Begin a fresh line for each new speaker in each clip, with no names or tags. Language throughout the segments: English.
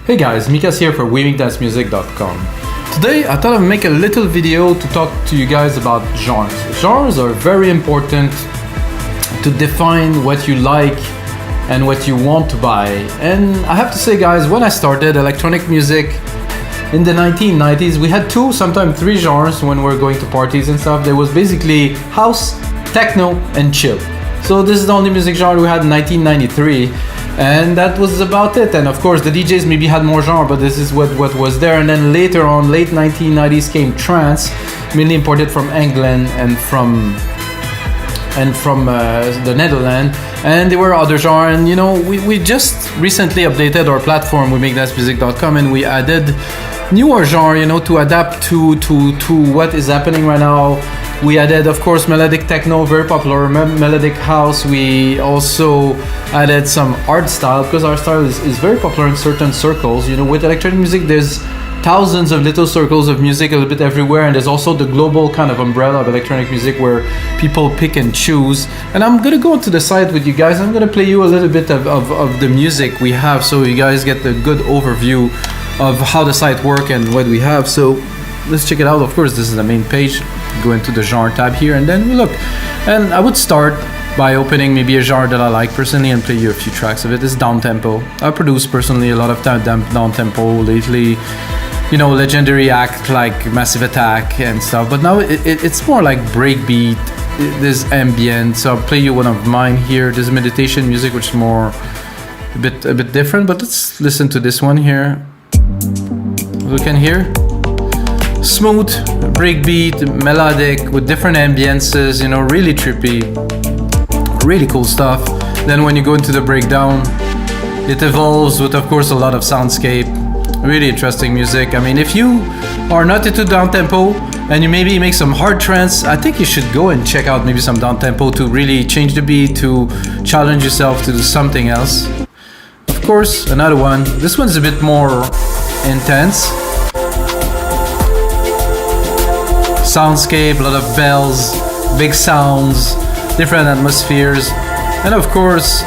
Hey guys, Mikas here for WeMakeDanceMusic.com. Today I thought I'd make a little video to talk to you guys about genres. Genres are very important to define what you like and what you want to buy. And I have to say guys, when I started electronic music in the 1990s, we had two, sometimes three genres when we were going to parties and stuff. There was basically house, techno, and chill. So this is the only music genre we had in 1993. And that was about it. And of course the DJs maybe had more genre, but this is what was there. And then later on, late 1990s came trance, mainly imported from England and from the Netherlands. And there were other genres. And you know, we just recently updated our platform, WeMakeDanceMusic.com, and we added newer genre, you know, to adapt to what is happening right now. We added, of course, Melodic Techno, very popular, Melodic House. We also added some art style, because art style is very popular in certain circles. You know, with electronic music, there's thousands of little circles of music a little bit everywhere, and there's also the global kind of umbrella of electronic music where people pick and choose. And I'm gonna go to the site with you guys. I'm gonna play you a little bit of the music we have, so you guys get a good overview of how the site works and what we have. So let's check it out. Of course, this is the main page. Go into the genre tab here, and then we look. And I would start by opening maybe a genre that I like personally and play you a few tracks of it. It's down tempo. I produce personally a lot of down tempo lately. You know, legendary act like Massive Attack and stuff. But now it's more like breakbeat. There's ambient. So I'll play you one of mine here. There's meditation music, which is more a bit different. But let's listen to this one here. We can hear. Smooth, breakbeat, melodic, with different ambiances, you know, really trippy, really cool stuff. Then when you go into the breakdown, it evolves with, of course, a lot of soundscape. Really interesting music. I mean, if you are not into downtempo and you maybe make some hard trance, I think you should go and check out maybe some downtempo to really change the beat, to challenge yourself to do something else. Of course, another one. This one's a bit more intense. Soundscape, a lot of bells, big sounds, different atmospheres. And of course,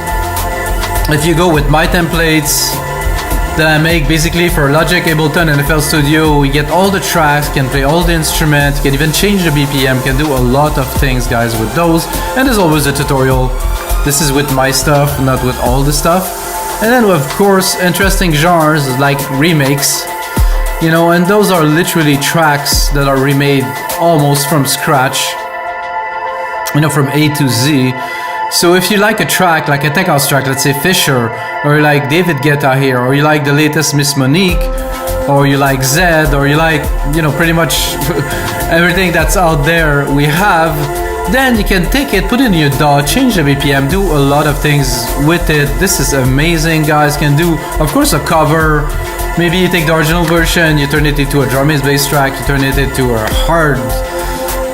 if you go with my templates that I make basically for Logic, Ableton, and FL Studio, we get all the tracks, can play all the instruments, can even change the BPM, can do a lot of things guys with those. And there's always a tutorial. This is with my stuff, not with all the stuff. And then of course, interesting genres like remakes. You know, and those are literally tracks that are remade almost from scratch, you know, from A to Z. So if you like a track, like a tech house track, let's say Fisher, or you like David Guetta here, or you like the latest Miss Monique, or you like Zed, or you like, you know, pretty much everything that's out there we have, then you can take it, put it in your DAW, change the BPM, do a lot of things with it. This is amazing, guys. Can do, of course, a cover. Maybe you take the original version, you turn it into a drum and bass track, you turn it into a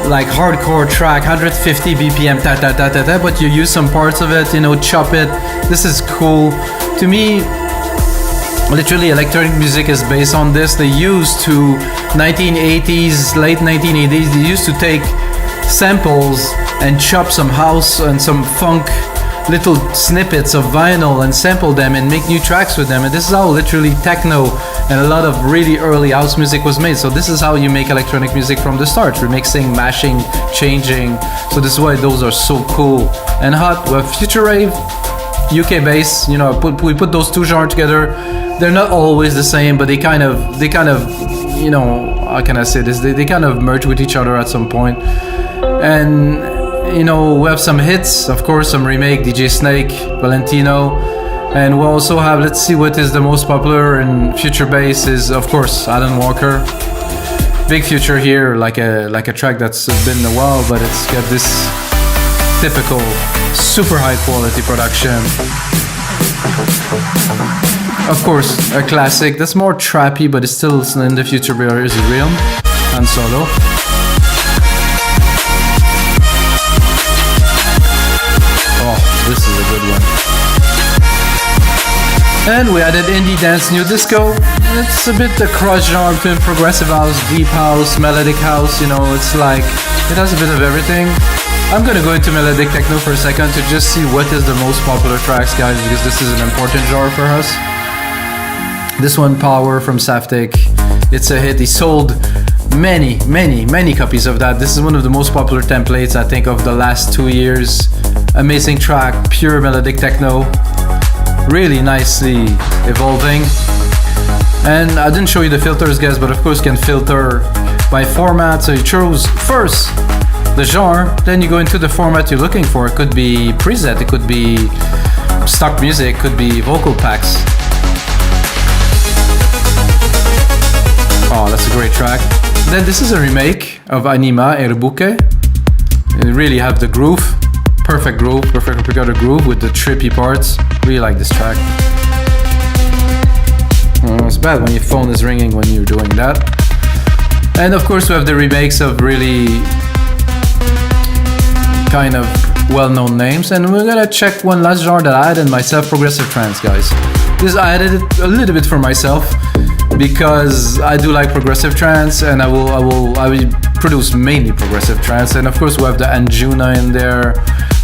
hardcore track, 150 BPM, but you use some parts of it, you know, chop it. This is cool. To me, literally electronic music is based on this. They used to 1980s, late 1980s, they used to take samples and chop some house and some funk little snippets of vinyl and sample them and make new tracks with them. And this is how literally techno and a lot of really early house music was made. So this is how you make electronic music from the start, remixing, mashing, changing. So this is why those are so cool and hot. We have future rave, UK bass. You know, we put those two genres together. They're not always the same, but they kind of, you know, how can I say this? They kind of merge with each other at some point. And you know, we have some hits, of course, some remake, DJ Snake, Valentino, and we'll also have, let's see what is the most popular in future bass is, of course, Alan Walker. Big future here, like a track that's been a while, but it's got this typical, super high quality production. Of course, a classic that's more trappy, but it's still in the future is Realm and Solo. This is a good one. And we added indie dance, new disco. It's a bit a cross genre between progressive house, deep house, melodic house. You know, it's like, it has a bit of everything. I'm gonna go into Melodic Techno for a second to just see what is the most popular tracks, guys, because this is an important genre for us. This one, Power from Saftik, it's a hit. He sold many copies of that. This is one of the most popular templates, I think, of the last 2 years. Amazing track, pure melodic techno, really nicely evolving. And I didn't show you the filters, guys, but of course you can filter by format. So you choose first the genre, then you go into the format you're looking for. It could be preset, it could be stock music, could be vocal packs. Oh, that's a great track. Then this is a remake of Anima e Rebuke. You really have the groove, perfect replica groove with the trippy parts. Really like this track. It's bad when your phone is ringing when you're doing that. And of course we have the remakes of really kind of well-known names. And we're gonna check one last genre that I added myself, progressive trance, guys. This I added it a little bit for myself because I do like progressive trance, and I will produce mainly progressive trance. And of course we have the Anjuna in there.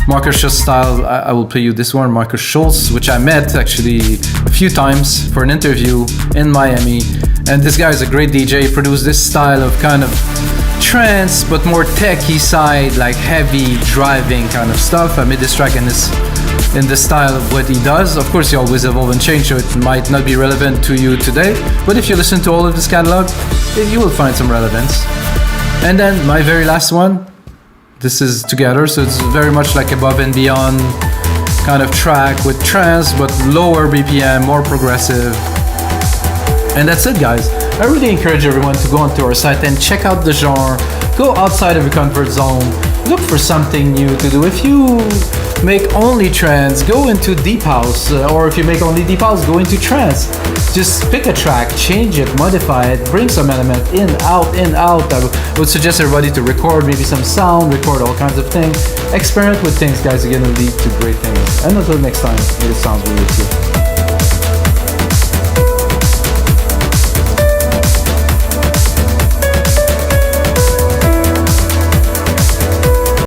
Marcus Schultz style, I will play you this one, Marcus Schultz, which I met actually a few times for an interview in Miami. And this guy is a great DJ. He produced this style of kind of trance, but more techy side, like heavy driving kind of stuff. I made this track in the style of what he does. Of course, he always evolve and change, so it might not be relevant to you today. But if you listen to all of this catalog, you will find some relevance. And then my very last one, this is Together, so it's very much like Above and Beyond kind of track with trance, but lower BPM, more progressive. And that's it, guys. I really encourage everyone to go onto our site and check out the genre, go outside of your comfort zone, look for something new to do. If you make only trance, go into deep house, or if you make only deep house, go into trance. Just pick a track, change it, modify it, bring some element in, out. I would suggest everybody to record maybe some sound, record all kinds of things. Experiment with things, guys, are gonna lead to great things. And until next time, it sounds really cool.